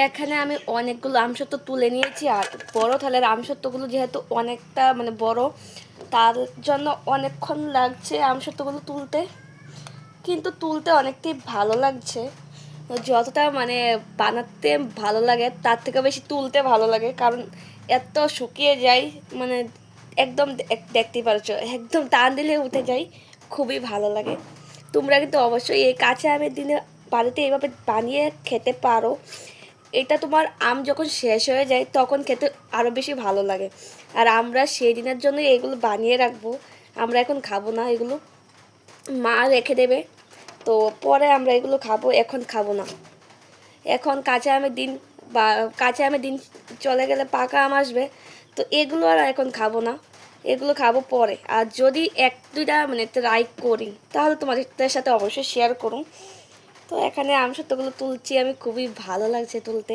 এখানে আমি অনেকগুলো আমসত্ত্ব তুলে নিয়েছি, আর বড় থালের আমসত্ত্বগুলো যেহেতু অনেকটা মানে বড়, তার জন্য অনেকক্ষণ লাগছে আমসত্ত্বগুলো তুলতে, কিন্তু তুলতে অনেকটাই ভালো লাগছে। যতটা মানে বানাতে ভালো লাগে তার থেকে বেশি তুলতে ভালো লাগে, কারণ এত শুকিয়ে যায়, মানে একদম দেখতেই পারছো একদম টান দিলে উঠে যায়, খুবই ভালো লাগে। তোমরা কিন্তু অবশ্যই এই কাঁচা আমের দিনে বাড়িতে এইভাবে বানিয়ে খেতে পারো। এটা তোমার আম যখন শেষ হয়ে যায় তখন খেতে আরও বেশি ভালো লাগে। আর আমরা সেই দিনের জন্য এগুলো বানিয়ে রাখবো, আমরা এখন খাবো না এগুলো, মা রেখে দেবে, তো পরে আমরা এগুলো খাবো, এখন খাবো না। এখন কাঁচা আমের দিন, বা কাঁচা আমের দিন চলে গেলে পাকা আম আসবে, তো এগুলো আর এখন খাবো না, এগুলো খাবো পরে। আর যদি এক দুইটা মানে ট্রাই করি তাহলে তোমাদের সাথে অবশ্যই শেয়ার করুন। তো এখানে আমসত্ত্বগুলো তুলছি আমি, খুবই ভালো লাগছে তুলতে।